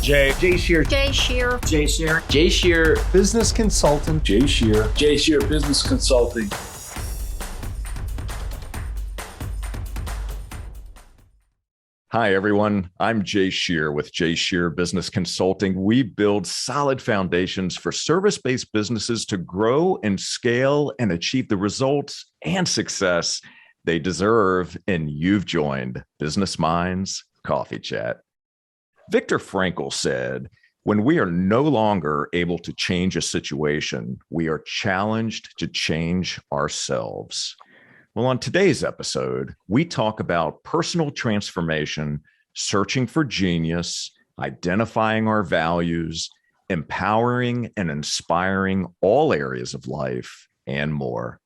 Jay Shear. Jay Shear. Jay Shear. Jay Shear, business consultant. Jay Shear. Jay Shear Business Consulting. Hi, everyone. I'm Jay Shear with Jay Shear Business Consulting. We build solid foundations for service-based businesses to grow and scale and achieve the results and success they deserve. And you've joined Business Minds Coffee Chat. Viktor Frankl said, when we are no longer able to change a situation, we are challenged to change ourselves. Well, on today's episode, we talk about personal transformation, searching for genius, identifying our values, empowering and inspiring all areas of life, and more.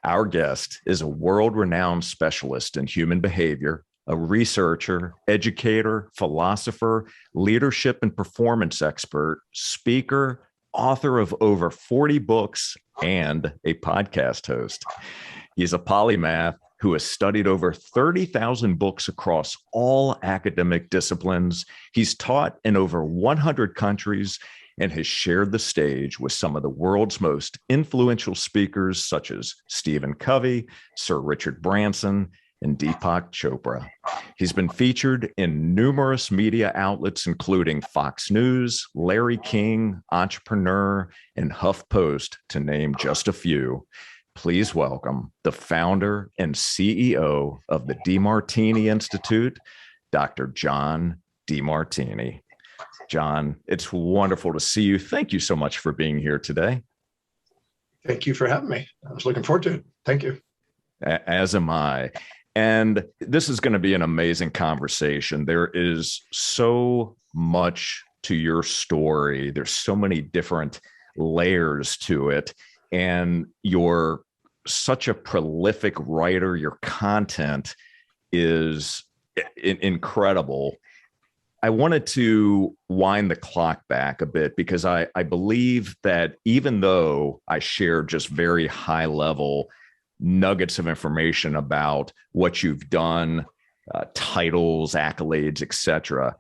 Our guest is a world-renowned specialist in human behavior, a researcher, educator, philosopher, leadership and performance expert, speaker, author of over 40 books, and a podcast host. He's a polymath who has studied over 30,000 books across all academic disciplines. He's taught in over 100 countries and has shared the stage with some of the world's most influential speakers, such as Stephen Covey, Sir Richard Branson, and Deepak Chopra. He's been featured in numerous media outlets, including Fox News, Larry King, Entrepreneur, and HuffPost, to name just a few. Please welcome the founder and CEO of the Demartini Institute, Dr. John Demartini. John, it's wonderful to see you. Thank you so much for being here today. Thank you for having me. I was looking forward to it. Thank you. As am I. And this is going to be an amazing conversation. There is so much to your story. There's so many different layers to it. And you're such a prolific writer. Your content is incredible. I wanted to wind the clock back a bit because I believe that even though I shared just very high level nuggets of information about what you've done, titles, accolades, etc.,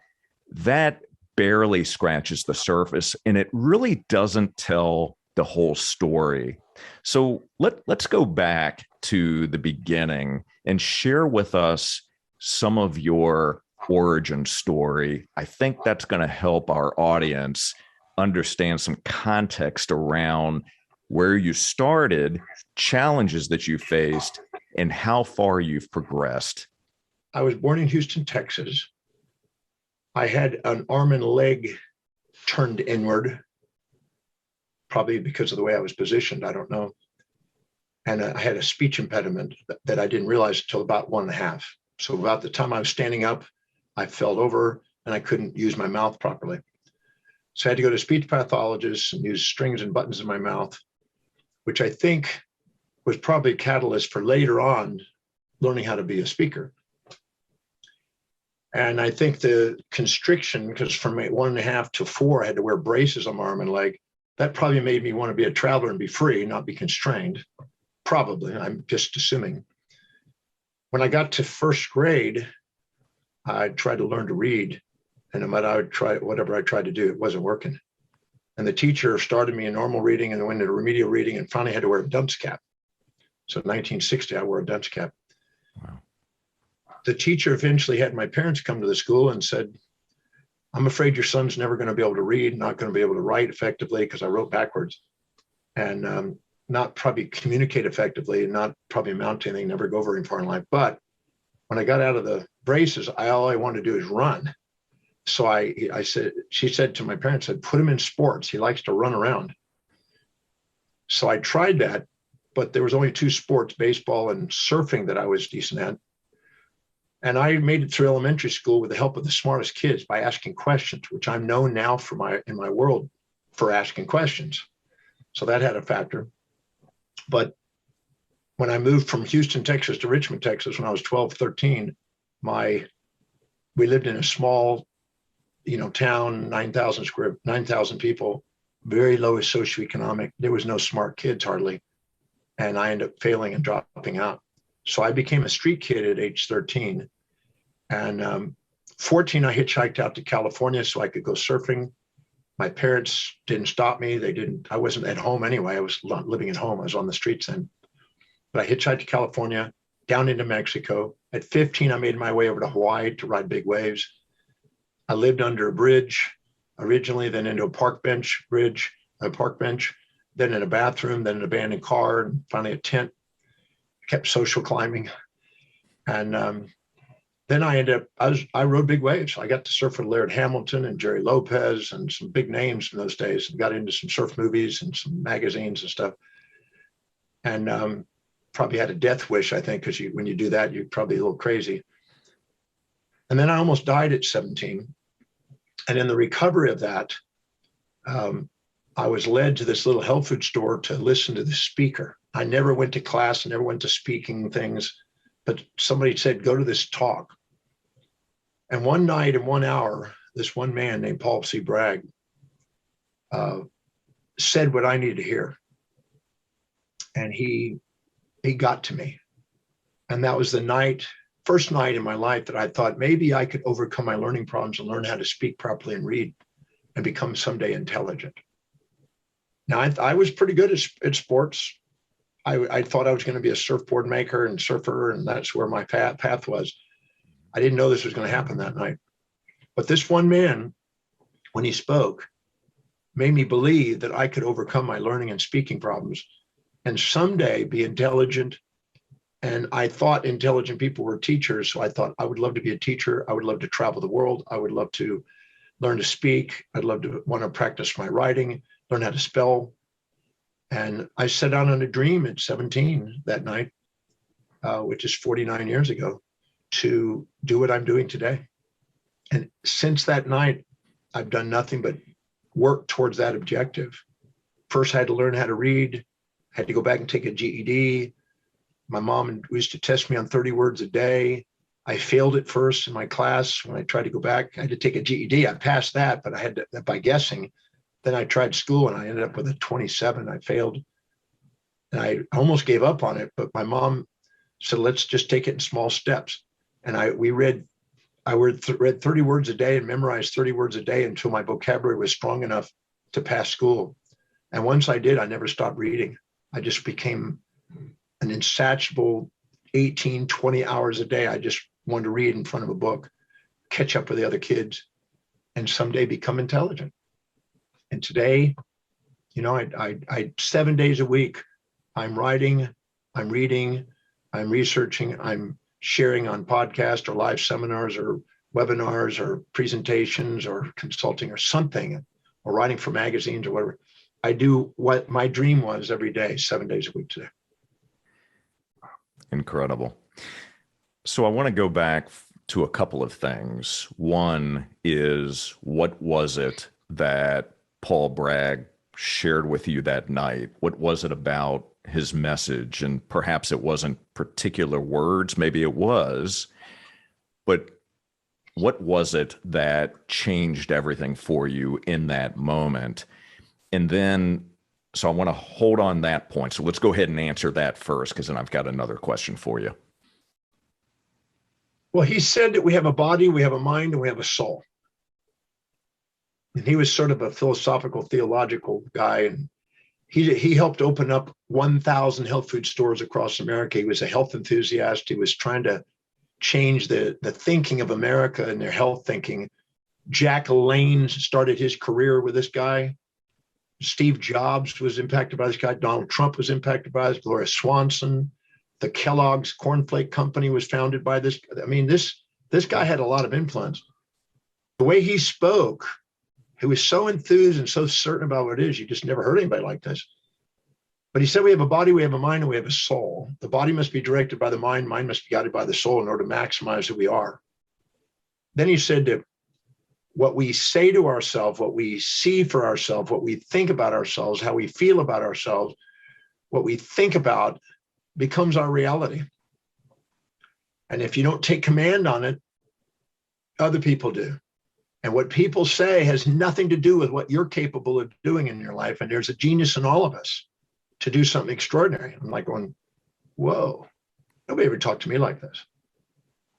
that barely scratches the surface, and it really doesn't tell the whole story. So let's go back to the beginning and share with us some of your origin story. I think that's going to help our audience understand some context around where you started, challenges that you faced, and how far you've progressed. I was born in Houston, Texas. I had an arm and leg turned inward, probably because of the way I was positioned, I don't know. And I had a speech impediment that I didn't realize until about 1.5. So about the time I was standing up, I fell over and I couldn't use my mouth properly. So I had to go to a speech pathologist and use strings and buttons in my mouth, which I think was probably a catalyst for later on learning how to be a speaker. And I think the constriction, because from 1.5 to 4, I had to wear braces on my arm and leg. That probably made me want to be a traveler and be free, not be constrained. Probably, I'm just assuming. When I got to first grade, I tried to learn to read, and no matter whatever I tried to do, it wasn't working. And the teacher started me in normal reading and went into remedial reading and finally had to wear a dunce cap. So in 1960, I wore a dunce cap. Wow. The teacher eventually had my parents come to the school and said, I'm afraid your son's never going to be able to read, not going to be able to write effectively because I wrote backwards, and not probably communicate effectively, not probably amount to anything, never go very far in life. But when I got out of the braces, all I wanted to do is run. So she said to my parents, put him in sports. He likes to run around. So I tried that, but there was only 2 sports, baseball and surfing, that I was decent at. And I made it through elementary school with the help of the smartest kids by asking questions, which I'm known now in my world for asking questions. So that had a factor. But when I moved from Houston, Texas to Richmond, Texas, when I was 12, 13, we lived in a small, town, 9,000 people, very low socioeconomic. There was no smart kids hardly. And I ended up failing and dropping out. So I became a street kid at age 13. And 14, I hitchhiked out to California so I could go surfing. My parents didn't stop me. I wasn't at home anyway. I was living at home. I was on the streets then. But I hitchhiked to California, down into Mexico. At 15, I made my way over to Hawaii to ride big waves. I lived under a bridge originally, then into a park bench, then in a bathroom, then an abandoned car, and finally a tent. Kept social climbing. And then I rode big waves. I got to surf with Laird Hamilton and Jerry Lopez and some big names in those days, and got into some surf movies and some magazines and stuff. And probably had a death wish, I think, because when you do that, you're probably a little crazy. And then I almost died at 17. And in the recovery of that, I was led to this little health food store to listen to the speaker. I never went to class, I never went to speaking things, but somebody said, go to this talk. And one night in 1 hour, this one man named Paul C. Bragg said what I needed to hear. And he got to me. And that was the first night in my life that I thought maybe I could overcome my learning problems and learn how to speak properly and read and become someday intelligent. Now, I was pretty good at sports. I thought I was going to be a surfboard maker and surfer, and that's where my path was. I didn't know this was going to happen that night. But this one man, when he spoke, made me believe that I could overcome my learning and speaking problems and someday be intelligent. And I thought intelligent people were teachers. So I thought I would love to be a teacher. I would love to travel the world. I would love to learn to speak. I'd love to want to practice my writing, learn how to spell. And I set out on a dream at 17 that night, which is 49 years ago, to do what I'm doing today. And since that night, I've done nothing but work towards that objective. First, I had to learn how to read, had to go back and take a GED. My mom used to test me on 30 words a day. I failed at first in my class. When I tried to go back, I had to take a GED. I passed that, but I had to, by guessing. Then I tried school and I ended up with a 27. I failed. And I almost gave up on it, but my mom said, let's just take it in small steps. And I read 30 words a day and memorized 30 words a day until my vocabulary was strong enough to pass school. And once I did, I never stopped reading. I just became an insatiable 18, 20 hours a day. I just wanted to read in front of a book, catch up with the other kids, and someday become intelligent. And today, I 7 days a week, I'm writing, I'm reading, I'm researching, I'm sharing on podcasts or live seminars or webinars or presentations or consulting or something, or writing for magazines or whatever. I do what my dream was every day, 7 days a week today. Incredible. So I want to go back to a couple of things. One is, what was it that Paul Bragg shared with you that night? What was it about his message? And perhaps it wasn't particular words, maybe it was, but what was it that changed everything for you in that moment? And then, so I want to hold on that point. So let's go ahead and answer that first, because then I've got another question for you. Well, he said that we have a body, we have a mind, and we have a soul. And he was sort of a philosophical, theological guy. And he helped open up 1,000 health food stores across America. He was a health enthusiast. He was trying to change the thinking of America and their health thinking. Jack LaLanne started his career with this guy. Steve Jobs was impacted by this guy. Donald Trump was impacted by this. Gloria Swanson. The Kellogg's Cornflake Company was founded by this. I mean, this guy had a lot of influence. The way he spoke, he was so enthused and so certain about what it is. You just never heard anybody like this. But he said, we have a body, we have a mind, and we have a soul. The body must be directed by the mind. Mind must be guided by the soul in order to maximize who we are. Then he said that what we say to ourselves, what we see for ourselves, what we think about ourselves, how we feel about ourselves, what we think about becomes our reality. And if you don't take command on it, other people do. And what people say has nothing to do with what you're capable of doing in your life. And there's a genius in all of us to do something extraordinary. I'm like going, whoa, nobody ever talked to me like this.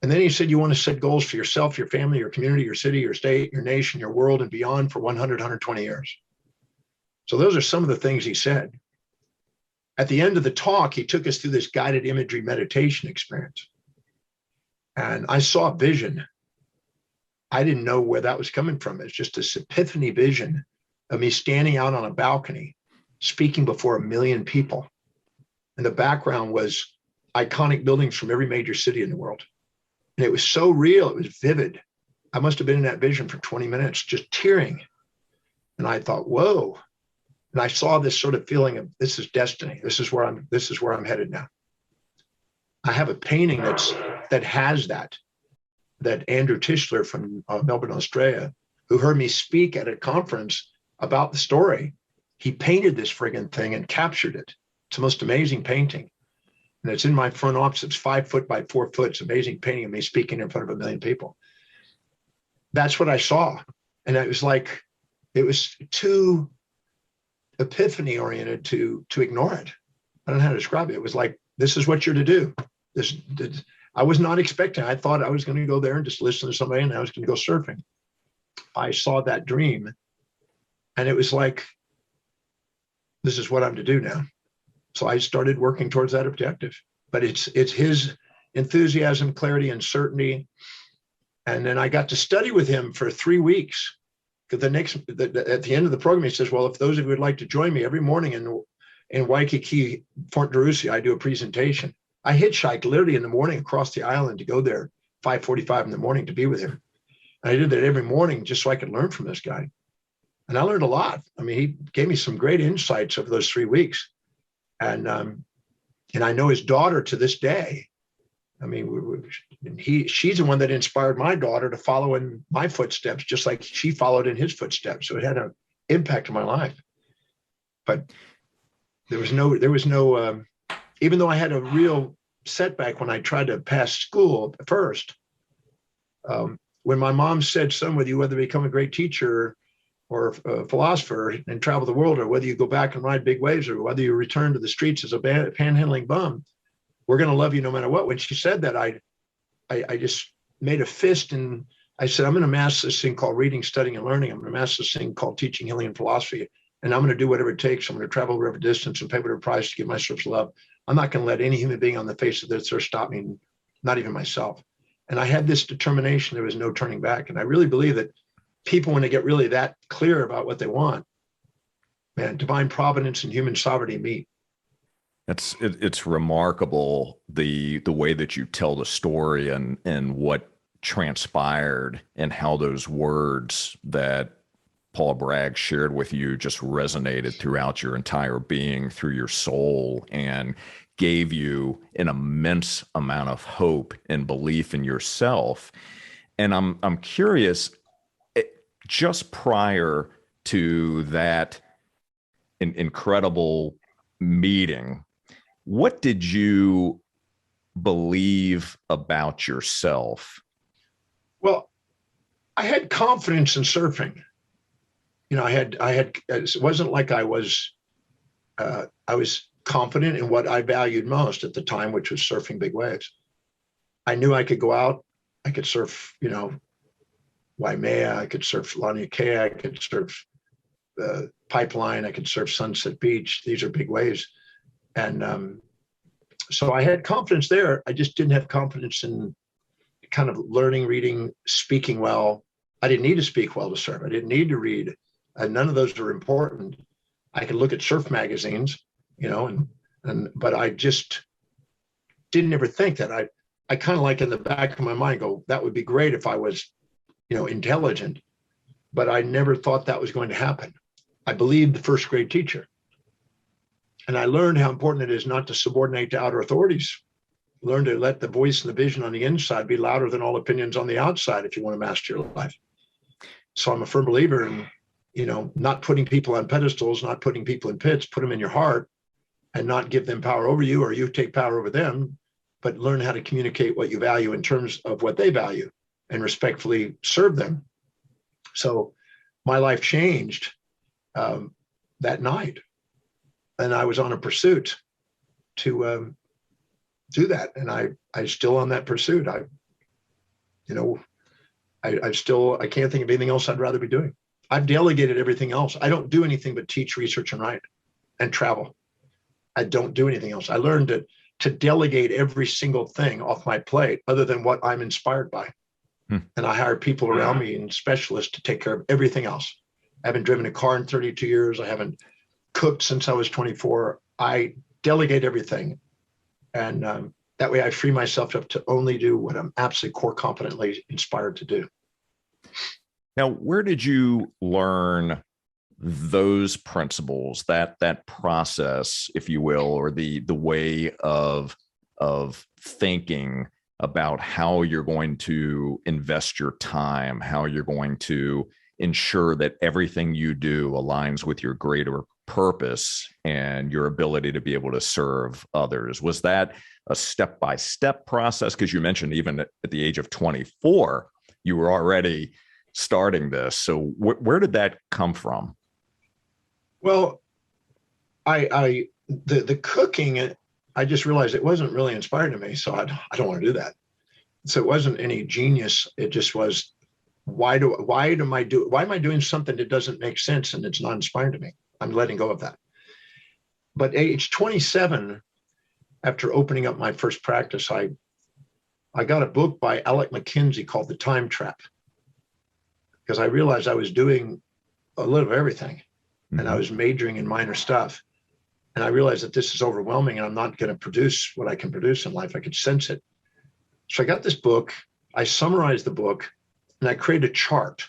And then he said, you want to set goals for yourself, your family, your community, your city, your state, your nation, your world, and beyond for 100, 120 years. So those are some of the things he said. At the end of the talk, he took us through this guided imagery meditation experience. And I saw a vision. I didn't know where that was coming from. It's just this epiphany vision of me standing out on a balcony, speaking before 1 million people. And the background was iconic buildings from every major city in the world. And it was so real, it was vivid. I must have been in that vision for 20 minutes, just tearing. And I thought, whoa. And I saw this sort of feeling of, this is destiny. This is where I'm headed now. I have a painting that has that Andrew Tischler from Melbourne, Australia, who heard me speak at a conference about the story. He painted this friggin' thing and captured it. It's the most amazing painting. And it's in my front office. It's 5 foot by 4 foot. It's an amazing painting of me speaking in front of 1 million people. That's what I saw. And it was like, it was too epiphany oriented to ignore it. I don't know how to describe it. It was like, this is what you're to do. I was not expecting. I thought I was going to go there and just listen to somebody and I was going to go surfing. I saw that dream and it was like, this is what I'm to do now. So I started working towards that objective, but it's his enthusiasm, clarity, and certainty. And then I got to study with him for 3 weeks. Because at the end of the program, he says, well, if those of you would like to join me every morning in Waikiki, Fort Derusi, I do a presentation. I hitchhiked literally in the morning across the island to go there, 5:45 in the morning to be with him. And I did that every morning just so I could learn from this guy. And I learned a lot. I mean, he gave me some great insights over those 3 weeks. And I know his daughter to this day. I mean, she's the one that inspired my daughter to follow in my footsteps, just like she followed in his footsteps. So it had an impact on my life. But there was no, even though I had a real setback when I tried to pass school first, when my mom said, son, whether you become a great teacher or a philosopher and travel the world, or whether you go back and ride big waves, or whether you return to the streets as a panhandling bum, we're going to love you no matter what. When she said that, I just made a fist and I said, I'm going to master this thing called reading, studying, and learning. I'm going to master this thing called teaching, healing, and philosophy. And I'm going to do whatever it takes. I'm going to travel whatever distance and pay whatever price to give myself love. I'm not going to let any human being on the face of this earth stop me, not even myself. And I had this determination. There was no turning back. And I really believe that people, when they get really that clear about what they want, man, divine providence and human sovereignty meet. It's remarkable the way that you tell the story and what transpired and how those words that Paul Bragg shared with you just resonated throughout your entire being, through your soul, and gave you an immense amount of hope and belief in yourself. And I'm curious, just prior to that incredible meeting, what did you believe about yourself? Well, I had confidence in surfing. You know, I had, it wasn't like I was confident in what I valued most at the time, which was surfing big waves. I knew I could go out, I could surf, you know, Waimea, I could surf Laniakea, I could surf Pipeline, I could surf Sunset Beach. These are big waves. And so I had confidence there. I just didn't have confidence in kind of learning, reading, speaking well. I didn't need to speak well to surf. I didn't need to read. And none of those are important. I could look at surf magazines, you know, but I just didn't ever think that. I kind of like in the back of my mind go, that would be great if I was, you know, intelligent, but I never thought that was going to happen. I believed the first grade teacher. And I learned how important it is not to subordinate to outer authorities. Learn to let the voice and the vision on the inside be louder than all opinions on the outside if you want to master your life. So I'm a firm believer in, you know, not putting people on pedestals, not putting people in pits, put them in your heart and not give them power over you or you take power over them, but learn how to communicate what you value in terms of what they value and respectfully serve them. So my life changed that night. And I was on a pursuit to do that. And I still on that pursuit. You know, I can't think of anything else I'd rather be doing. I've delegated everything else. I don't do anything but teach, research, and write and travel. I don't do anything else. I learned to delegate every single thing off my plate other than what I'm inspired by. And I hire people around me and specialists to take care of everything else. I haven't driven a car in 32 years. I haven't cooked since I was 24. I delegate everything. And that way I free myself up to only do what I'm absolutely core competently inspired to do. Now, where did you learn those principles, that process, if you will, or the way of thinking about how you're going to invest your time, how you're going to ensure that everything you do aligns with your greater purpose and your ability to be able to serve others? Was that a step-by-step process? Because you mentioned even at the age of 24, you were already starting this. So where did that come from? Well, the cooking, I just realized it wasn't really inspiring to me. So I don't want to do that. So it wasn't any genius. It just was, why am I doing something that doesn't make sense and it's not inspiring to me? I'm letting go of that. But age 27, after opening up my first practice, I got a book by Alec McKinsey called The Time Trap, because I realized I was doing a little of everything. And I was majoring in minor stuff. And I realized that this is overwhelming and I'm not going to produce what I can produce in life. I could sense it. So I got this book, I summarized the book, and I created a chart.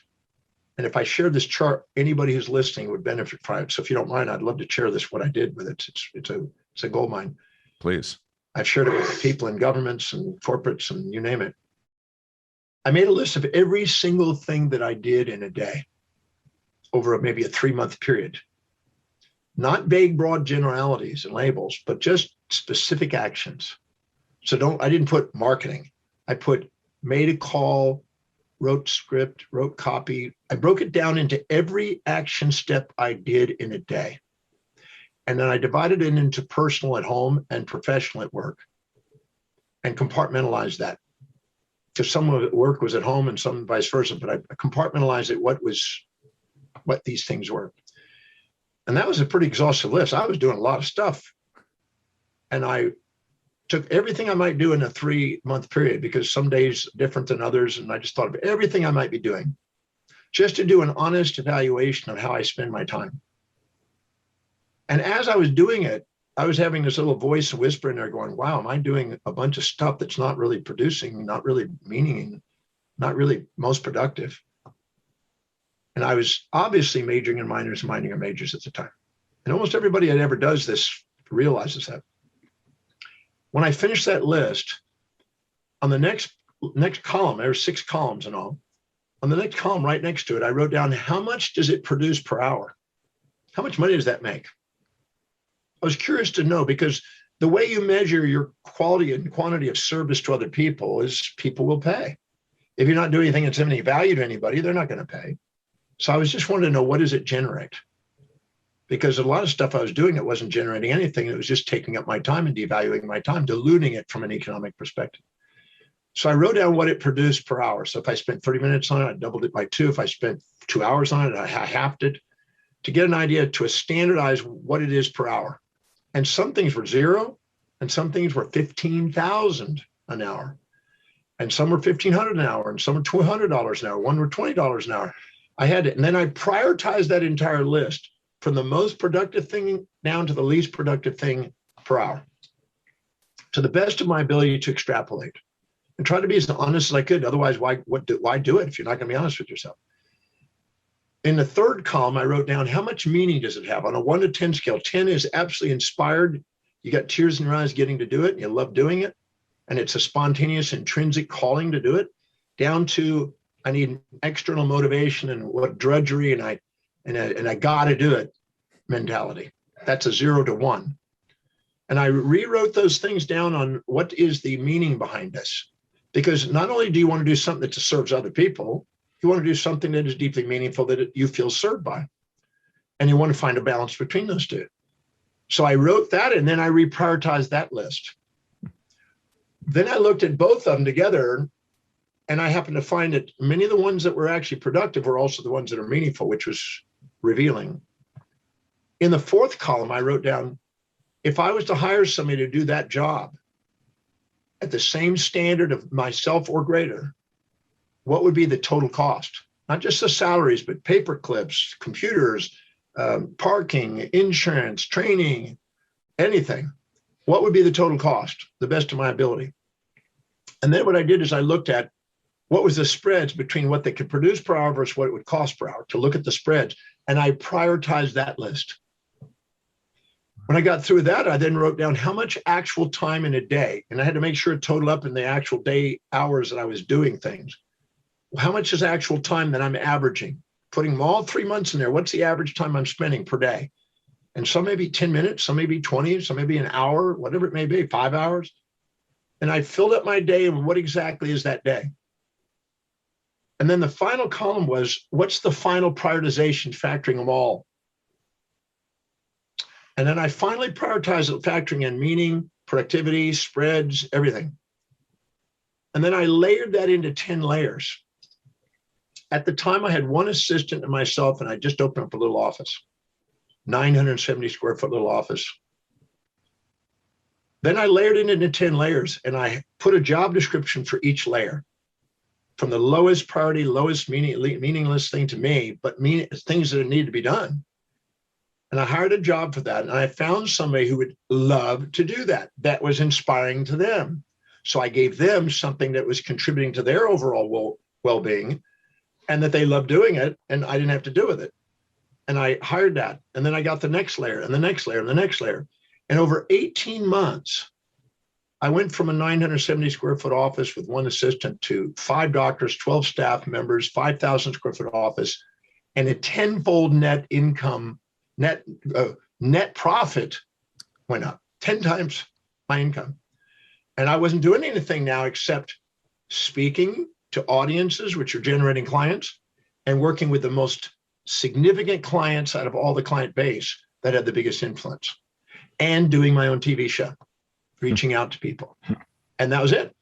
And if I share this chart, anybody who's listening would benefit from it. So if you don't mind, I'd love to share this, what I did with it. It's a gold mine. Please. I've shared it with people in governments and corporates and you name it. I made a list of every single thing that I did in a day over maybe a 3-month period. Not vague, broad generalities and labels, but just specific actions. So I didn't put marketing. I put made a call, wrote script, wrote copy. I broke it down into every action step I did in a day. And then I divided it into personal at home and professional at work and compartmentalized that. Because some of the work was at home and some vice versa, but I compartmentalized it what these things were. And that was a pretty exhaustive list. I was doing a lot of stuff. And I took everything I might do in a 3-month period, because some days different than others. And I just thought of everything I might be doing just to do an honest evaluation of how I spend my time. And as I was doing it, I was having this little voice whisper in there going, wow, am I doing a bunch of stuff that's not really producing, not really meaning, not really most productive? And I was obviously majoring in minors and minoring in majors at the time. And almost everybody that ever does this realizes that. When I finished that list, on the next column, there were 6 columns in all. On the next column right next to it, I wrote down, how much does it produce per hour? How much money does that make? I was curious to know, because the way you measure your quality and quantity of service to other people is people will pay. If you're not doing anything that's of any value to anybody, they're not going to pay. So I was just wanting to know, what does it generate? Because a lot of stuff I was doing, it wasn't generating anything. It was just taking up my time and devaluing my time, diluting it from an economic perspective. So I wrote down what it produced per hour. So if I spent 30 minutes on it, I doubled it by 2. If I spent 2 hours on it, I halved it to get an idea, to standardize what it is per hour. And some things were 0 and some things were 15,000 an hour. And some were 1,500 an hour and some were $200 an hour. One were $20 an hour. I had it. And then I prioritized that entire list from the most productive thing down to the least productive thing per hour, to the best of my ability to extrapolate and try to be as honest as I could. Otherwise, why do it if you're not going to be honest with yourself? In the 3rd column, I wrote down, how much meaning does it have on a 1 to 10 scale? 10 is absolutely inspired. You got tears in your eyes getting to do it. And you love doing it. And it's a spontaneous, intrinsic calling to do it, down to I need external motivation and what drudgery and I got to do it mentality. That's a 0 to 1. And I rewrote those things down on what is the meaning behind this. Because not only do you want to do something that serves other people, you want to do something that is deeply meaningful, that you feel served by. And you want to find a balance between those two. So I wrote that, and then I reprioritized that list. Then I looked at both of them together, And I happened to find that many of the ones that were actually productive were also the ones that are meaningful, which was revealing. In the fourth column, I wrote down, if I was to hire somebody to do that job at the same standard of myself or greater, what would be the total cost? Not just the salaries, but paper clips, computers, parking, insurance, training, anything. What would be the total cost, the best of my ability? And then what I did is I looked at what was the spreads between what they could produce per hour versus what it would cost per hour, to look at the spreads. And I prioritized that list. When I got through that, I then wrote down how much actual time in a day, and I had to make sure it totaled up in the actual day hours that I was doing things. How much is actual time that I'm averaging? Putting all 3 months in there, what's the average time I'm spending per day? And some may be 10 minutes, some may be 20, some may be an hour, whatever it may be, 5 hours. And I filled up my day and what exactly is that day? And then the final column was, what's the final prioritization, factoring them all? And then I finally prioritized it, factoring in meaning, productivity, spreads, everything. And then I layered that into 10 layers. At the time, I had one assistant and myself, and I just opened up a little office, 970 square foot little office. Then I layered it into 10 layers, and I put a job description for each layer, from the lowest priority, lowest meaningless thing to me, but things that need to be done. And I hired a job for that. And I found somebody who would love to do that. That was inspiring to them. So I gave them something that was contributing to their overall well-being, and that they loved doing it. And I didn't have to do with it. And I hired that. And then I got the next layer and the next layer and the next layer. And over 18 months, I went from a 970 square foot office with one assistant to 5 doctors, 12 staff members, 5,000 square foot office, and a tenfold net income. Net profit went up 10 times my income. And I wasn't doing anything now except speaking to audiences, which are generating clients, and working with the most significant clients out of all the client base that had the biggest influence, and doing my own TV show, reaching out to people. And that was it.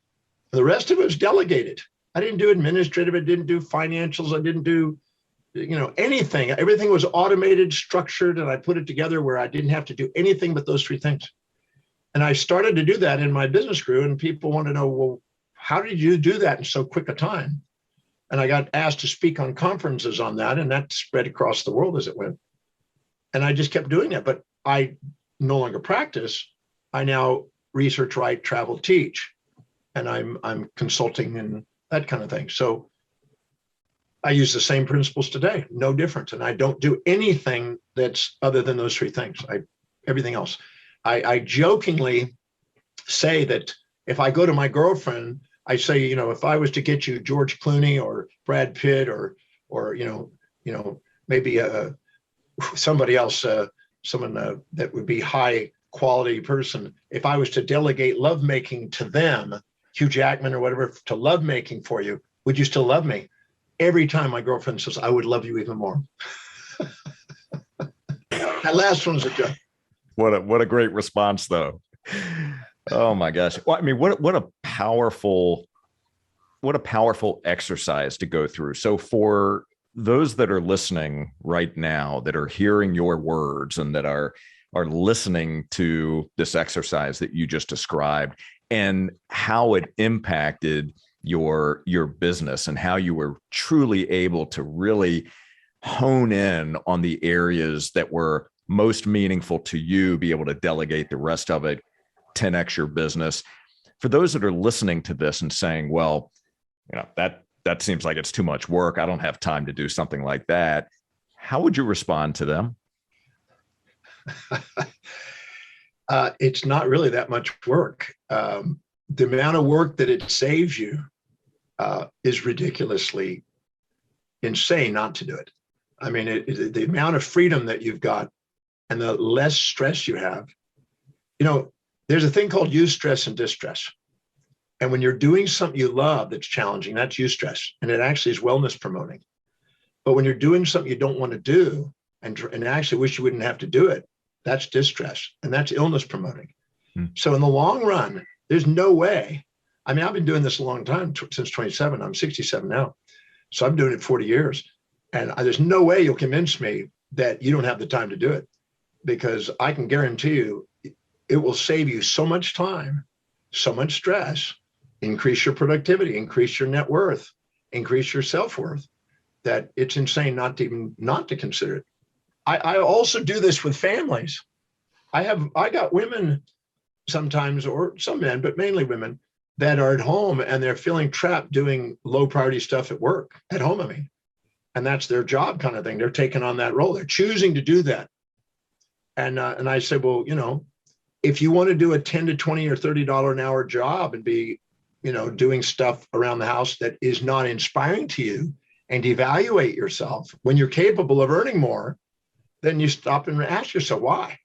The rest of it was delegated. I didn't do administrative. I didn't do financials. I didn't do anything. Everything was automated, structured, and I put it together where I didn't have to do anything but those 3 things. And I started to do that, and my business grew, and people want to know, well, how did you do that in so quick a time? And I got asked to speak on conferences on that, and that spread across the world as it went. And I just kept doing it, but I no longer practice. I now research, write, travel, teach, and I'm consulting and that kind of thing. So I use the same principles today, no different. And I don't do anything that's other than those 3 things. Everything else. I jokingly say that if I go to my girlfriend, I say, if I was to get you George Clooney or Brad Pitt or maybe somebody else, someone that would be high quality person. If I was to delegate lovemaking to them, Hugh Jackman or whatever, to lovemaking for you, would you still love me? Every time my girlfriend says, I would love you even more. That last one's a joke. What a great response, though. Oh my gosh. Well, I mean, what a powerful exercise to go through. So for those that are listening right now, that are hearing your words and that are listening to this exercise that you just described and how it impacted your business and how you were truly able to really hone in on the areas that were most meaningful to you, be able to delegate the rest of it, 10x your business. For those that are listening to this and saying, well, that seems like it's too much work, I don't have time to do something like that, how would you respond to them? It's not really that much work. The amount of work that it saves you is ridiculously insane not to do it. I mean, the amount of freedom that you've got and the less stress you have. There's a thing called eustress and distress. And when you're doing something you love that's challenging, that's eustress. And it actually is wellness promoting. But when you're doing something you don't want to do and actually wish you wouldn't have to do it, that's distress. And that's illness promoting. So in the long run, there's no way I mean, I've been doing this a long time, since 27. I'm 67 now. So I'm doing it 40 years. And there's no way you'll convince me that you don't have the time to do it, because I can guarantee you it will save you so much time, so much stress, increase your productivity, increase your net worth, increase your self-worth, that it's insane not to consider it. I also do this with families. I got women sometimes, or some men, but mainly women, that are at home and they're feeling trapped doing low priority stuff at work, at home, I mean. And that's their job kind of thing. They're taking on that role. They're choosing to do that. And I said, well, if you want to do a 10 to 20 or $30 an hour job and be, doing stuff around the house that is not inspiring to you, and evaluate yourself when you're capable of earning more, then you stop and ask yourself, why?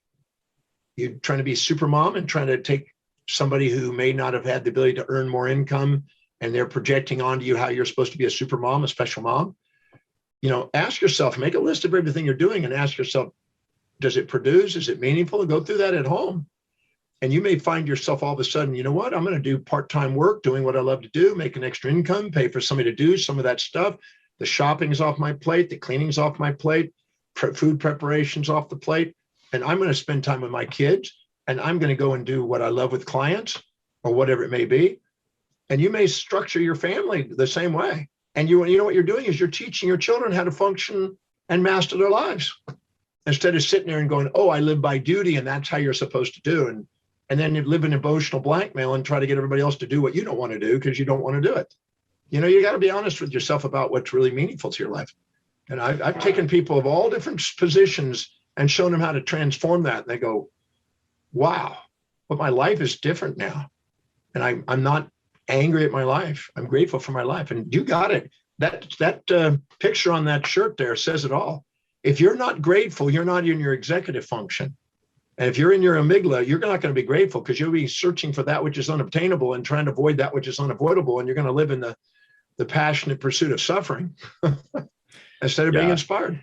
You're trying to be super mom and trying to take somebody who may not have had the ability to earn more income, and they're projecting onto you how you're supposed to be a super mom, a special mom. Ask yourself, make a list of everything you're doing and ask yourself, does it produce? Is it meaningful? And go through that at home. And you may find yourself all of a sudden, you know what? I'm going to do part-time work, doing what I love to do, make an extra income, pay for somebody to do some of that stuff. The shopping's off my plate, the cleaning's off my plate, food preparation's off the plate. And I'm going to spend time with my kids, and I'm going to go and do what I love with clients or whatever it may be. And you may structure your family the same way. And you know what you're doing is you're teaching your children how to function and master their lives, instead of sitting there and going, oh, I live by duty and that's how you're supposed to do. And then you live in emotional blackmail and try to get everybody else to do what you don't want to do because you don't want to do it. You got to be honest with yourself about what's really meaningful to your life. And I've taken people of all different positions and shown them how to transform that. And they go, wow, but my life is different now. And I'm not angry at my life. I'm grateful for my life. And you got it. That picture on that shirt there says it all. If you're not grateful, you're not in your executive function. And if you're in your amygdala, you're not going to be grateful, because you'll be searching for that which is unobtainable and trying to avoid that which is unavoidable. And you're going to live in the passionate pursuit of suffering instead of being inspired.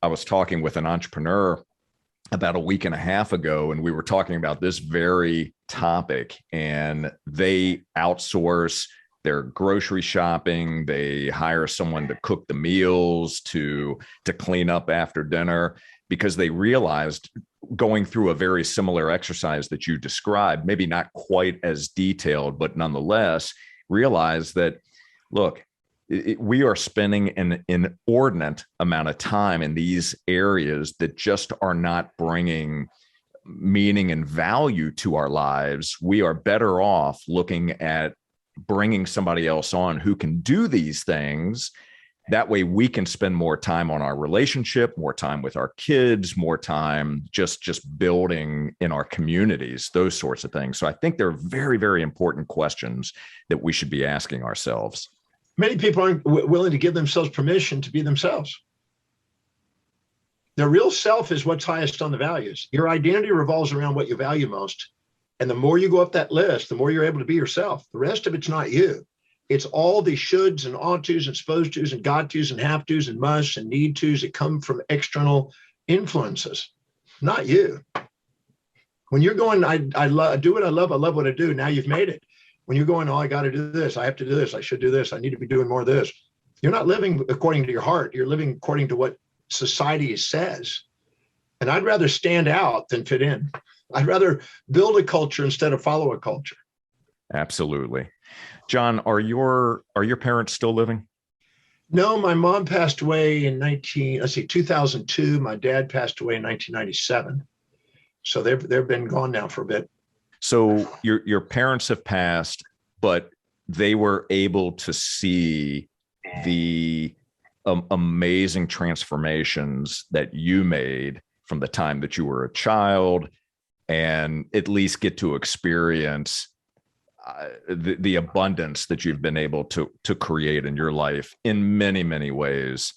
I was talking with an entrepreneur about a week and a half ago, and we were talking about this very topic, and they outsource their grocery shopping. They hire someone to cook the meals, to clean up after dinner, because they realized, going through a very similar exercise that you described, maybe not quite as detailed, but nonetheless, realized that, look, we are spending an inordinate amount of time in these areas that just are not bringing meaning and value to our lives. We are better off looking at bringing somebody else on who can do these things. That way we can spend more time on our relationship, more time with our kids, more time just building in our communities, those sorts of things. So I think they're very, very important questions that we should be asking ourselves. Many people aren't willing to give themselves permission to be themselves. Their real self is what's highest on the values. Your identity revolves around what you value most. And the more you go up that list, the more you're able to be yourself. The rest of it's not you. It's all the shoulds and ought tos and supposed tos and got tos and have tos and musts and need tos that come from external influences, not you. When you're going, I do what I love what I do, now you've made it. When you're going, oh, I got to do this, I have to do this, I should do this, I need to be doing more of this. You're not living according to your heart. You're living according to what society says. And I'd rather stand out than fit in. I'd rather build a culture instead of follow a culture. Absolutely. John, are your parents still living? No, my mom passed away in 2002. My dad passed away in 1997. So they've been gone now for a bit. So your parents have passed, but they were able to see the amazing transformations that you made from the time that you were a child, and at least get to experience the abundance that you've been able to create in your life in many, many ways.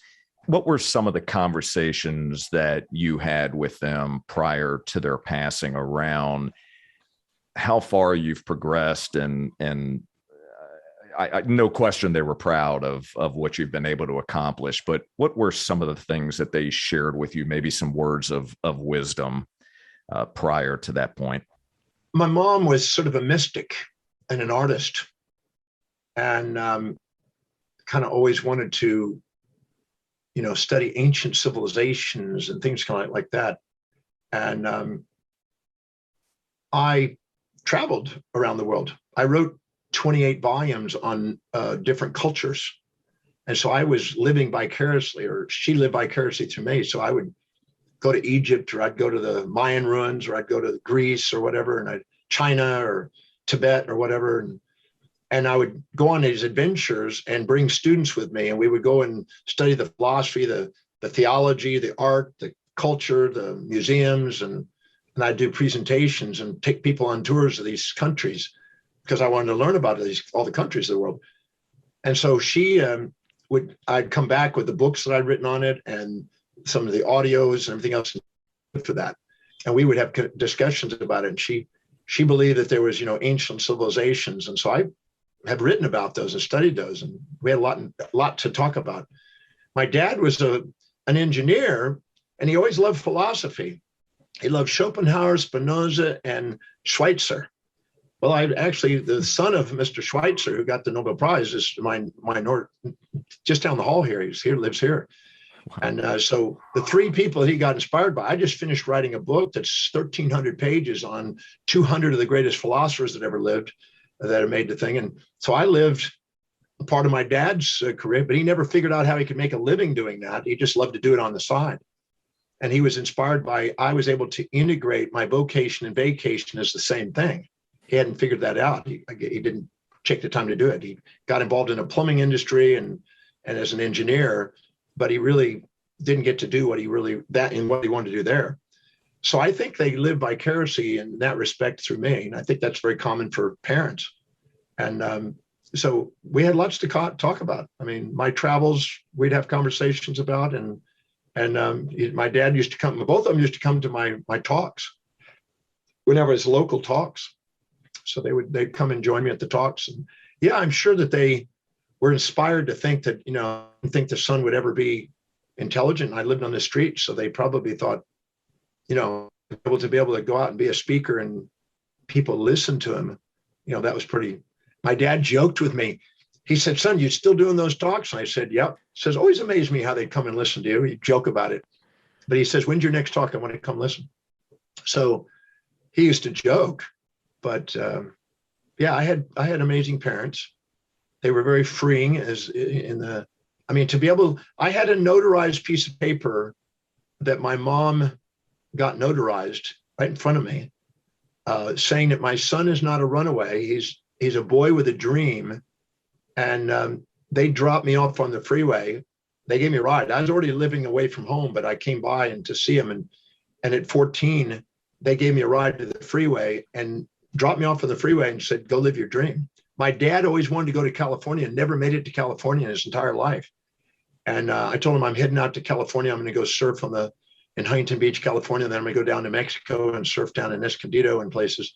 What were some of the conversations that you had with them prior to their passing around how far you've progressed? And I no question they were proud of what you've been able to accomplish, but what were some of the things that they shared with you, maybe some words of wisdom prior to that point? My mom was sort of a mystic and an artist. and kind of always wanted to, study ancient civilizations and things kind of like that. And I traveled around the world. I wrote 28 volumes on different cultures. And so I was living vicariously, or she lived vicariously through me. So I would go to Egypt, or I'd go to the Mayan ruins, or I'd go to Greece or whatever, and China or Tibet or whatever. And I would go on these adventures and bring students with me. And we would go and study the philosophy, the theology, the art, the culture, the museums. And I'd do presentations and take people on tours of these countries because I wanted to learn about all the countries of the world. And so I'd come back with the books that I'd written on it and some of the audios and everything else for that. And we would have discussions about it. And she believed that there was, ancient civilizations. And so I have written about those and studied those. And we had a lot to talk about. My dad was an engineer, and he always loved philosophy. He loved Schopenhauer, Spinoza, and Schweitzer. Well, the son of Mr. Schweitzer, who got the Nobel Prize, is just down the hall here. Lives here. Wow. And so the three people that he got inspired by, I just finished writing a book that's 1,300 pages on 200 of the greatest philosophers that ever lived, that have made the thing. And so I lived a part of my dad's career, but he never figured out how he could make a living doing that. He just loved to do it on the side. And he was inspired by, I was able to integrate my vocation and vacation as the same thing. He hadn't figured that out. He didn't take the time to do it. He got involved in a plumbing industry and as an engineer, but he really didn't get to do what he wanted to do there. So I think they live vicariously in that respect through me. And I think that's very common for parents. And so we had lots to talk about. I mean, my travels, we'd have conversations about, and my dad used to come, both of them used to come to my talks whenever it's local talks. So they'd come and join me at the talks. And yeah, I'm sure that they were inspired to think that, think the son would ever be intelligent. I lived on the street, so they probably thought, able to go out and be a speaker and people listen to him. That was pretty. My dad joked with me. He said, "Son, you still doing those talks?" And I said, "Yep." He says, "Always amazed me how they come and listen to you." He'd joke about it. But he says, "When's your next talk? I want to come listen." So he used to joke. But yeah, I had amazing parents. They were very freeing I had a notarized piece of paper that my mom got notarized right in front of me, saying that my son is not a runaway. He's a boy with a dream. And they dropped me off on the freeway. They gave me a ride. I was already living away from home, but I came by and to see him. And at 14, they gave me a ride to the freeway and dropped me off on the freeway and said, "Go live your dream." My dad always wanted to go to California and never made it to California in his entire life. And I told him, "I'm heading out to California. I'm going to go surf in Huntington Beach, California. And then I'm going to go down to Mexico and surf down in Escondido and places."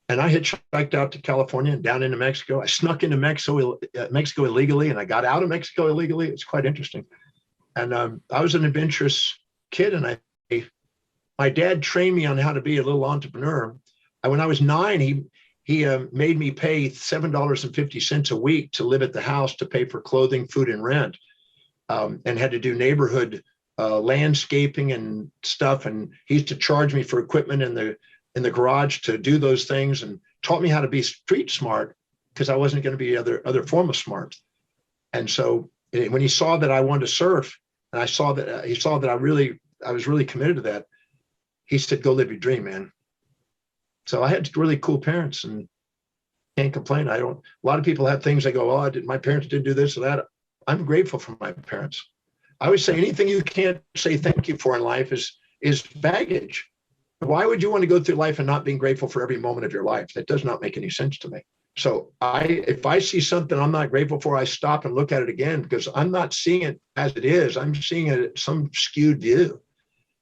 And I hitchhiked out to California and down into Mexico. I snuck into Mexico illegally, and I got out of Mexico illegally. It's quite interesting. And I was an adventurous kid, and my dad trained me on how to be a little entrepreneur. When I was 9, he made me pay $7.50 a week to live at the house to pay for clothing, food, and rent, and had to do neighborhood landscaping and stuff. And he used to charge me for equipment in the garage to do those things, and taught me how to be street smart because I wasn't going to be other form of smart. And so when he saw that I wanted to surf, and he saw that I was really committed to that, he said, "Go live your dream, man." So I had really cool parents, and can't complain. A lot of people have things they go, "Oh, my parents didn't do this or that." I'm grateful for my parents. I always say anything you can't say thank you for in life is baggage. Why would you want to go through life and not being grateful for every moment of your life? That does not make any sense to me. So if I see something I'm not grateful for, I stop and look at it again, because I'm not seeing it as it is. I'm seeing it at some skewed view.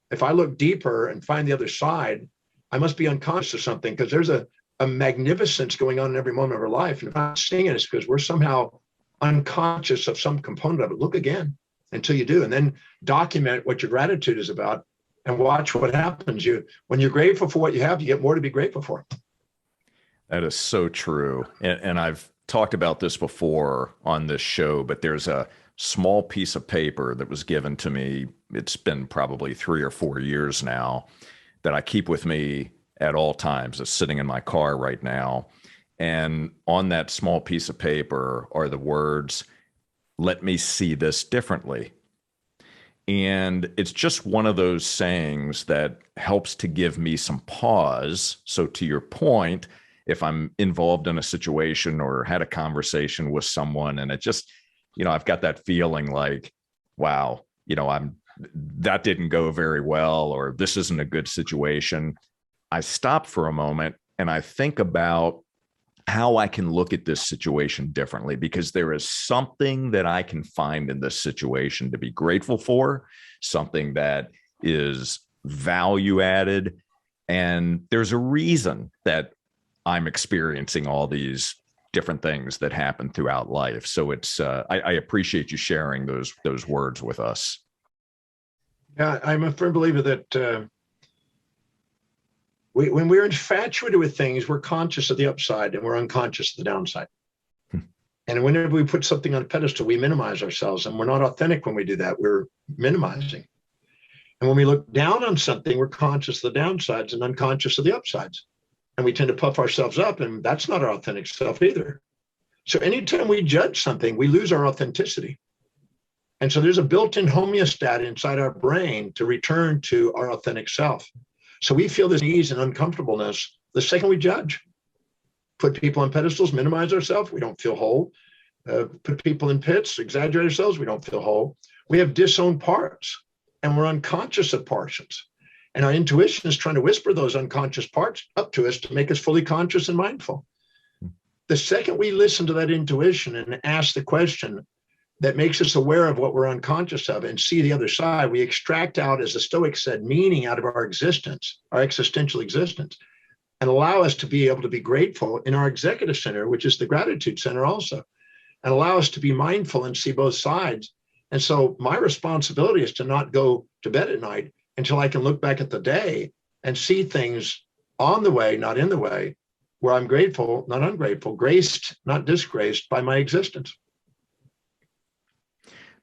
If I look deeper and find the other side, I must be unconscious of something, because there's a magnificence going on in every moment of our life. And if I'm not seeing it, it's because we're somehow unconscious of some component of it. Look again until you do, and then document what your gratitude is about and watch what happens. When you're grateful for what you have, you get more to be grateful for. That is so true. And I've talked about this before on this show, but there's a small piece of paper that was given to me. It's been probably 3 or 4 years now that I keep with me at all times. It's sitting in my car right now. And on that small piece of paper are the words, "Let me see this differently." And it's just one of those sayings that helps to give me some pause. So, to your point, if I'm involved in a situation or had a conversation with someone and it just, I've got that feeling like, wow, that didn't go very well, or this isn't a good situation. I stop for a moment and I think about how I can look at this situation differently, because there is something that I can find in this situation to be grateful for, something that is value added. And there's a reason that I'm experiencing all these different things that happen throughout life. So it's, I appreciate you sharing those words with us. Yeah, I'm a firm believer that when we're infatuated with things, we're conscious of the upside and we're unconscious of the downside. And whenever we put something on a pedestal, we minimize ourselves, and we're not authentic when we do that. We're minimizing. And when we look down on something, we're conscious of the downsides and unconscious of the upsides. And we tend to puff ourselves up, and that's not our authentic self either. So anytime we judge something, we lose our authenticity. And so there's a built-in homeostat inside our brain to return to our authentic self. So we feel this ease and uncomfortableness the second we judge. Put people on pedestals, minimize ourselves, we don't feel whole. Put people in pits, exaggerate ourselves, we don't feel whole. We have disowned parts, and we're unconscious of portions. And our intuition is trying to whisper those unconscious parts up to us to make us fully conscious and mindful. The second we listen to that intuition and ask the question that makes us aware of what we're unconscious of and see the other side, we extract out, as the Stoics said, meaning out of our existence, our existential existence, and allow us to be able to be grateful in our executive center, which is the gratitude center also, and allow us to be mindful and see both sides. And so my responsibility is to not go to bed at night until I can look back at the day and see things on the way, not in the way, where I'm grateful, not ungrateful, graced, not disgraced by my existence.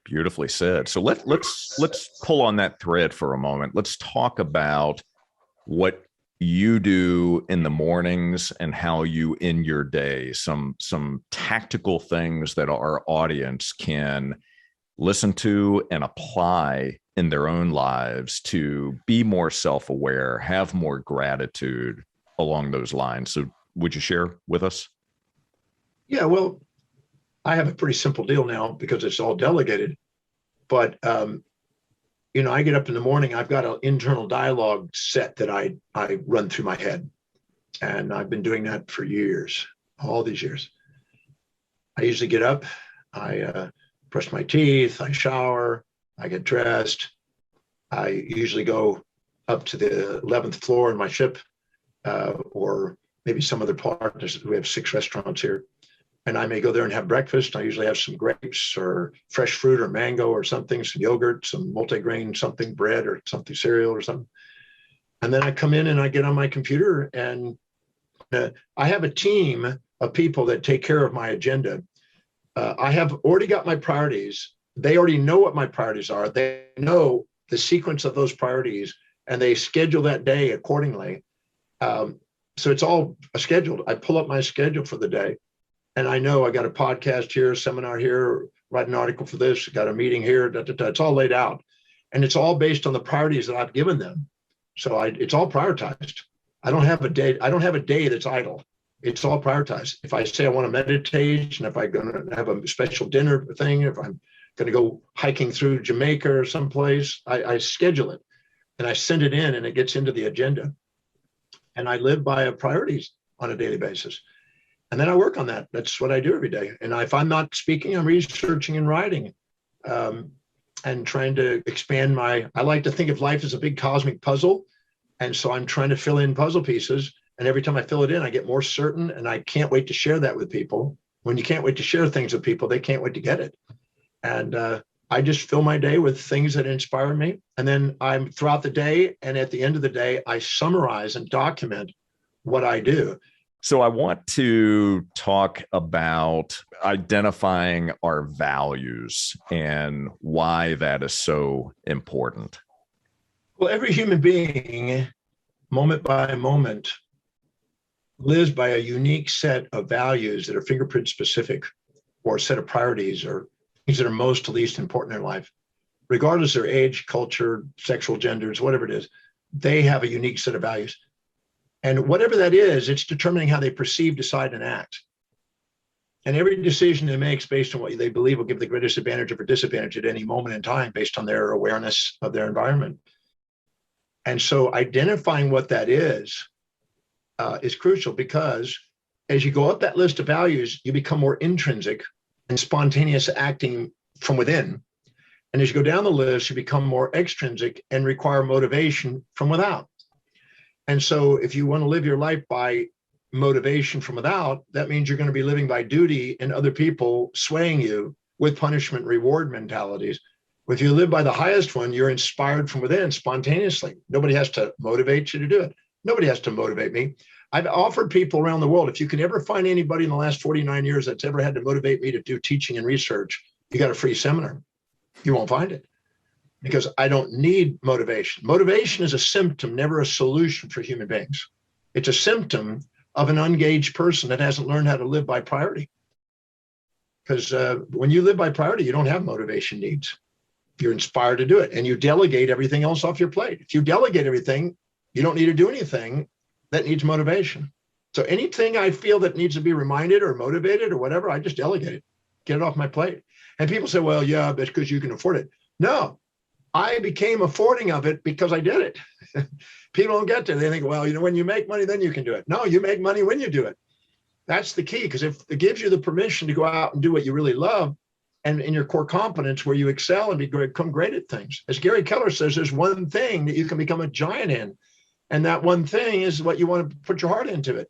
Beautifully said. So let's pull on that thread for a moment. Let's talk about what you do in the mornings and how you end your day. Some tactical things that our audience can listen to and apply in their own lives to be more self-aware, have more gratitude along those lines. So would you share with us? Yeah, well, I have a pretty simple deal now because it's all delegated. But, I get up in the morning, I've got an internal dialogue set that I run through my head. And I've been doing that for years, all these years. I usually get up, I brush my teeth, I shower, I get dressed. I usually go up to the 11th floor in my ship, or maybe some other partners. We have 6 restaurants here. And I may go there and have breakfast. I usually have some grapes or fresh fruit or mango or something, some yogurt, some multigrain, something, bread or something, cereal or something. And then I come in and I get on my computer, and I have a team of people that take care of my agenda. I have already got my priorities. They already know what my priorities are. They know the sequence of those priorities, and they schedule that day accordingly. So it's all scheduled. I pull up my schedule for the day. And I know I got a podcast here, a seminar here, write an article for this, got a meeting here, It's all laid out. And it's all based on the priorities that I've given them. So it's all prioritized. I don't have a day that's idle. It's all prioritized. If I say I want to meditate, and if I'm going to have a special dinner thing, if I'm going to go hiking through Jamaica or someplace, I schedule it and I send it in, and it gets into the agenda. And I live by priorities on a daily basis. And then I work on that. That's what I do every day. And if I'm not speaking, I'm researching and writing, and trying to expand I like to think of life as a big cosmic puzzle. And so I'm trying to fill in puzzle pieces. And every time I fill it in, I get more certain, and I can't wait to share that with people. When you can't wait to share things with people, they can't wait to get it. And I just fill my day with things that inspire me. And then I'm throughout the day, and at the end of the day, I summarize and document what I do. So I want to talk about identifying our values and why that is so important. Well, every human being, moment by moment, lives by a unique set of values that are fingerprint specific, or a set of priorities, or things that are most to least important in their life. Regardless of their age, culture, sexual genders, whatever it is, they have a unique set of values. And whatever that is, it's determining how they perceive, decide, and act. And every decision they make is based on what they believe will give the greatest advantage or disadvantage at any moment in time based on their awareness of their environment. And so identifying what that is crucial, because as you go up that list of values, you become more intrinsic and spontaneous acting from within. And as you go down the list, you become more extrinsic and require motivation from without. And so if you want to live your life by motivation from without, that means you're going to be living by duty and other people swaying you with punishment reward mentalities. If you live by the highest one, you're inspired from within spontaneously. Nobody has to motivate you to do it. Nobody has to motivate me. I've offered people around the world, if you can ever find anybody in the last 49 years that's ever had to motivate me to do teaching and research, you got a free seminar. You won't find it, because I don't need motivation. Motivation is a symptom, never a solution for human beings. It's a symptom of an unengaged person that hasn't learned how to live by priority. Because when you live by priority, you don't have motivation needs. You're inspired to do it, and you delegate everything else off your plate. If you delegate everything, you don't need to do anything that needs motivation. So anything I feel that needs to be reminded or motivated or whatever, I just delegate it, get it off my plate. And people say, well, yeah, that's because you can afford it. No, I became affording of it because I did it. People don't get to it. They think, well, when you make money, then you can do it. No, you make money when you do it. That's the key, because if it gives you the permission to go out and do what you really love, and in your core competence where you excel and become great at things. As Gary Keller says, there's one thing that you can become a giant in. And that one thing is what you want to put your heart into it.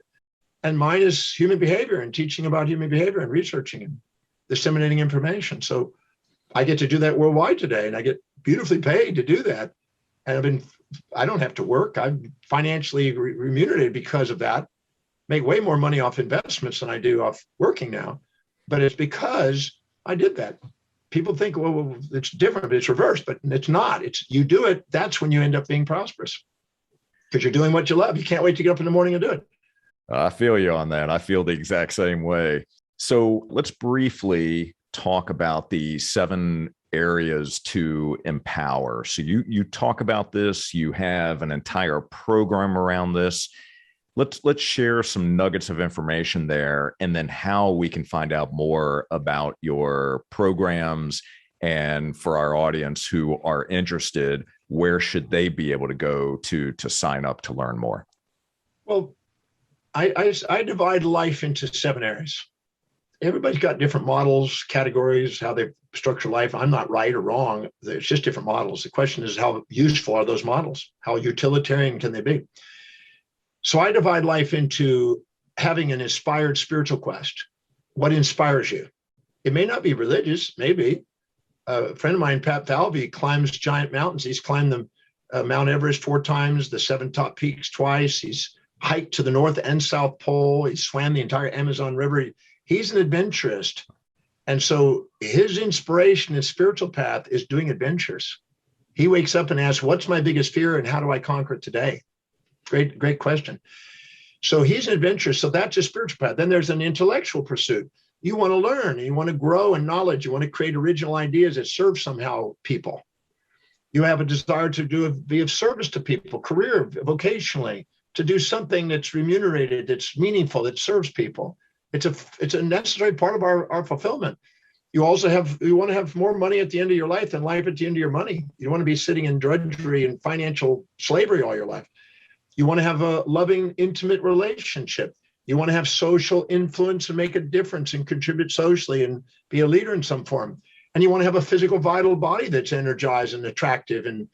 And mine is human behavior and teaching about human behavior and researching and disseminating information. So I get to do that worldwide today, and I get beautifully paid to do that. And I don't have to work. I'm financially remunerated because of that. Make way more money off investments than I do off working now. But it's because I did that. People think, well, it's different, but it's reversed, but it's not. It's you do it. That's when you end up being prosperous, because you're doing what you love. You can't wait to get up in the morning and do it. I feel you on that. I feel the exact same way. So let's briefly talk about the 7 areas to empower. So you talk about this. You have an entire program around this. Let's share some nuggets of information there, and then how we can find out more about your programs. And for our audience who are interested, where should they be able to go to sign up to learn more? Well, I divide life into 7 areas. Everybody's got different models, categories, how they structure life. I'm not right or wrong. It's just different models. The question is, how useful are those models? How utilitarian can they be? So I divide life into having an inspired spiritual quest. What inspires you? It may not be religious, maybe. A friend of mine, Pat Falvey, climbs giant mountains. He's climbed the Mount Everest 4 times, the 7 top peaks twice. He's hiked to the North and South Pole. He swam the entire Amazon River. He's an adventurist. And so his inspiration and spiritual path is doing adventures. He wakes up and asks, what's my biggest fear and how do I conquer it today? Great question. So he's an adventurist. So that's a spiritual path. Then there's an intellectual pursuit. You want to learn, and you want to grow in knowledge. You want to create original ideas that serve somehow people. You have a desire to be of service to people, career, vocationally, to do something that's remunerated, that's meaningful, that serves people. It's a necessary part of our fulfillment. You want to have more money at the end of your life than life at the end of your money. You don't want to be sitting in drudgery and financial slavery all your life. You want to have a loving, intimate relationship. You want to have social influence and make a difference and contribute socially and be a leader in some form. And you want to have a physical, vital body that's energized and attractive and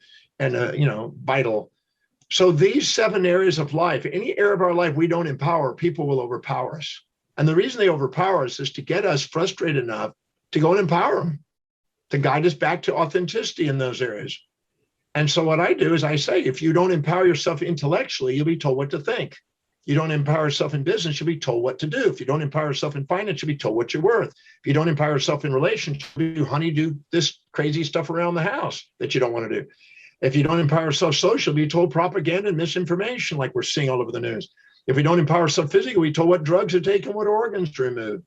vital. So these 7 areas of life, any area of our life we don't empower, people will overpower us. And the reason they overpower us is to get us frustrated enough to go and empower them, to guide us back to authenticity in those areas. And so what I do is I say, if you don't empower yourself intellectually, you'll be told what to think. you don't empower yourself in business, you'll be told what to do. If you don't empower yourself in finance, you'll be told what you're worth. If you don't empower yourself in relationships, honey, do this crazy stuff around the house that you don't want to do. If you don't empower yourself socially, you'll be told propaganda and misinformation like we're seeing all over the news. If we don't empower ourselves physically, we're told what drugs to take and what organs to remove.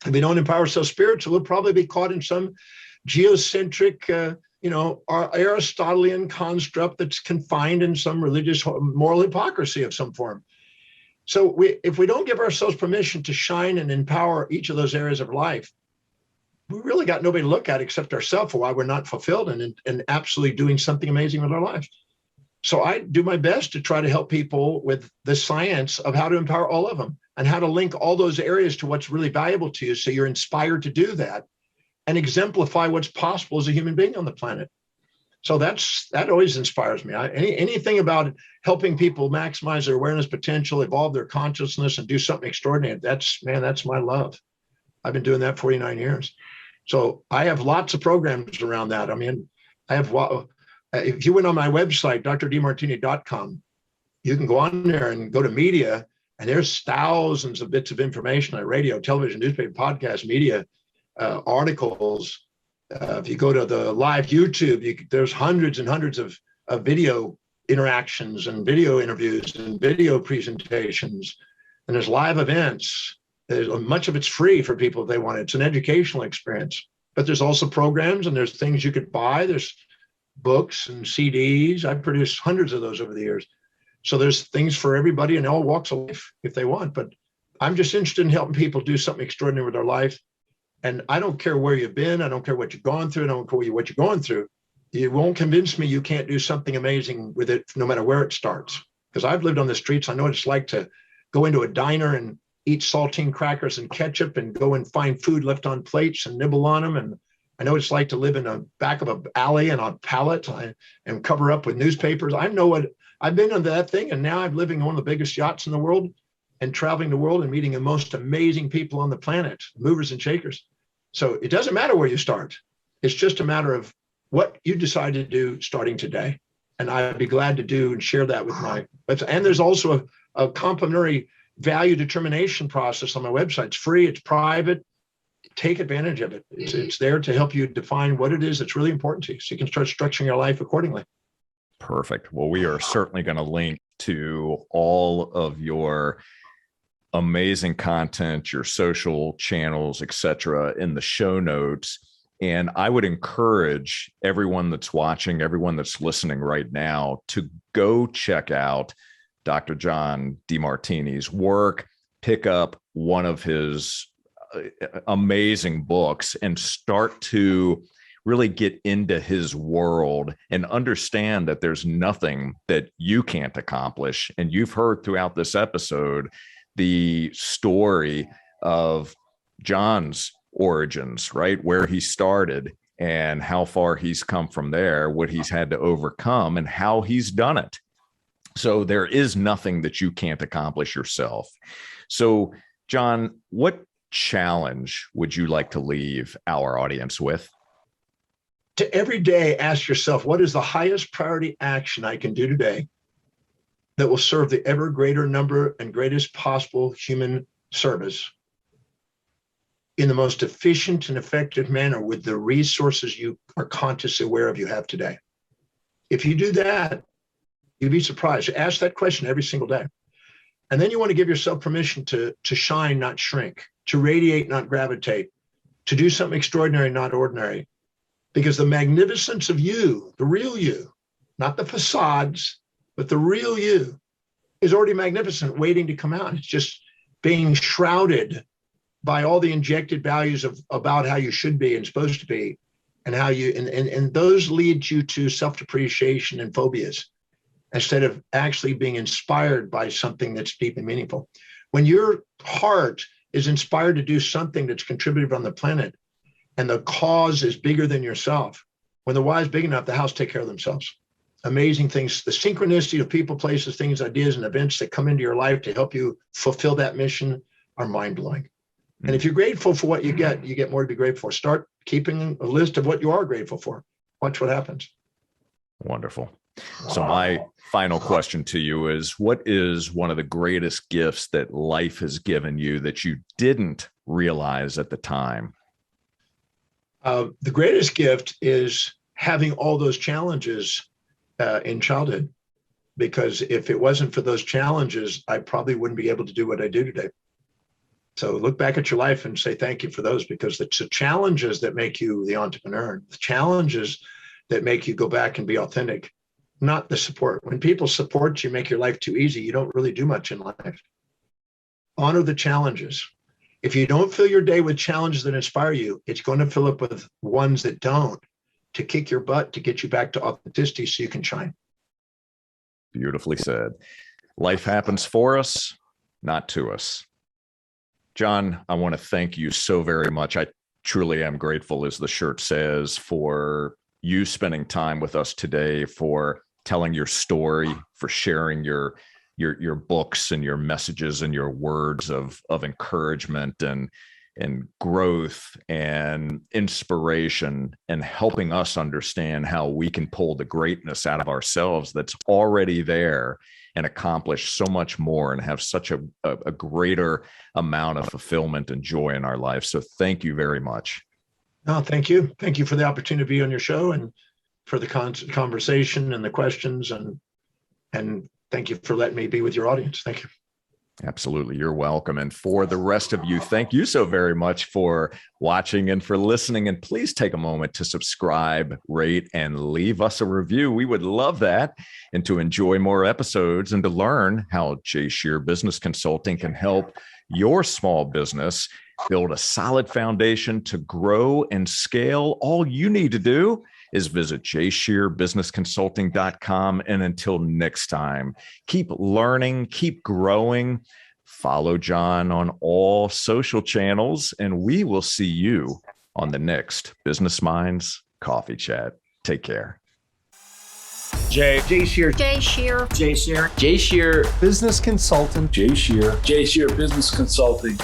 If we don't empower ourselves spiritually, we'll probably be caught in some geocentric, Aristotelian construct that's confined in some religious moral hypocrisy of some form. So if we don't give ourselves permission to shine and empower each of those areas of life, we really got nobody to look at except ourselves for why we're not fulfilled and absolutely doing something amazing with our lives. So I do my best to try to help people with the science of how to empower all of them and how to link all those areas to what's really valuable to you so you're inspired to do that and exemplify what's possible as a human being on the planet. So that always inspires me. Anything about helping people maximize their awareness potential, evolve their consciousness, and do something extraordinary, that's my love. I've been doing that 49 years. So I have lots of programs around that. I mean, if you went on my website, drdemartini.com, you can go on there and go to media, and there's thousands of bits of information on radio, television, newspaper, podcast, media, articles. If you go to the live YouTube, there's hundreds and hundreds of video interactions and video interviews and video presentations, and there's live events. Much of it's free for people if they want it. It's an educational experience, but there's also programs and there's things you could buy. There's books and CDs. I've produced hundreds of those over the years. So there's things for everybody in all walks of life if they want, but I'm just interested in helping people do something extraordinary with their life. And I don't care where you've been. I don't care what you've gone through. I don't care what you're going through. You won't convince me you can't do something amazing with it, no matter where it starts. Because I've lived on the streets. I know what it's like to go into a diner and eat saltine crackers and ketchup and go and find food left on plates and nibble on them. And I know what it's like to live in the back of an alley and on pallets and cover up with newspapers. I know what I've been on that thing. And now I'm living on one of the biggest yachts in the world and traveling the world and meeting the most amazing people on the planet, movers and shakers. So it doesn't matter where you start. It's just a matter of what you decide to do starting today. And I'd be glad to do and share that with and there's also a complimentary value determination process on my website. It's free, it's private. Take advantage of it. It's there to help you define what it is that's really important to you so you can start structuring your life accordingly. Perfect. Well, we are certainly going to link to all of your amazing content, your social channels, etc., in the show notes. And I would encourage everyone that's watching, everyone that's listening right now, to go check out Dr. John Demartini's work, pick up one of his amazing books, and start to really get into his world and understand that there's nothing that you can't accomplish. And you've heard throughout this episode the story of John's origins, right? Where he started and how far he's come from there, what he's had to overcome and how he's done it. So there is nothing that you can't accomplish yourself. So, John, what challenge would you like to leave our audience with? To every day ask yourself, what is the highest priority action I can do today that will serve the ever greater number and greatest possible human service in the most efficient and effective manner with the resources you are consciously aware of you have today? If you do that, you'd be surprised. Ask that question every single day. And then you want to give yourself permission to shine, not shrink, to radiate, not gravitate, to do something extraordinary, not ordinary. Because the magnificence of you, the real you, not the facades, but the real you, is already magnificent, waiting to come out. It's just being shrouded by all the injected values about how you should be and supposed to be, and how you and those lead you to self-depreciation and phobias, instead of actually being inspired by something that's deep and meaningful. When your heart is inspired to do something that's contributive on the planet, and the cause is bigger than yourself, when the why is big enough, the house take care of themselves. Amazing things, the synchronicity of people, places, things, ideas, and events that come into your life to help you fulfill that mission are mind-blowing. And if you're grateful for what you get more to be grateful for. Start keeping a list of what you are grateful for. Watch what happens. Wonderful. So my final question to you is, what is one of the greatest gifts that life has given you that you didn't realize at the time? The greatest gift is having all those challenges in childhood, because if it wasn't for those challenges, I probably wouldn't be able to do what I do today. So look back at your life and say thank you for those, because it's the challenges that make you the entrepreneur, the challenges that make you go back and be authentic, not the support. When people support you, make your life too easy, you don't really do much in life. Honor the challenges. If you don't fill your day with challenges that inspire you, it's going to fill up with ones that don't, to kick your butt, to get you back to authenticity so you can shine. Beautifully said. Life happens for us, not to us. John, I want to thank you so very much. I truly am grateful, as the shirt says, for you spending time with us today, for telling your story, for sharing your books and your messages and your words of encouragement and growth and inspiration, and helping us understand how we can pull the greatness out of ourselves that's already there and accomplish so much more and have such a greater amount of fulfillment and joy in our life. So thank you very much. No, thank you. Thank you for the opportunity to be on your show, and for the conversation and the questions, and thank you for letting me be with your audience. Thank you. Absolutely. You're welcome. And for the rest of you, thank you so very much for watching and for listening. And please take a moment to subscribe, rate, and leave us a review. We would love that. And to enjoy more episodes and to learn how Jay Shear Business Consulting can help your small business build a solid foundation to grow and scale, all you need to do is visit jayshearbusinessconsulting.com. And until next time, keep learning, keep growing. Follow John on all social channels, and we will see you on the next Business Minds Coffee Chat. Take care. Jay Shear. Jay Shear. Jay Shear. Jay Shear Business Consultant. Jay Shear Business Consulting.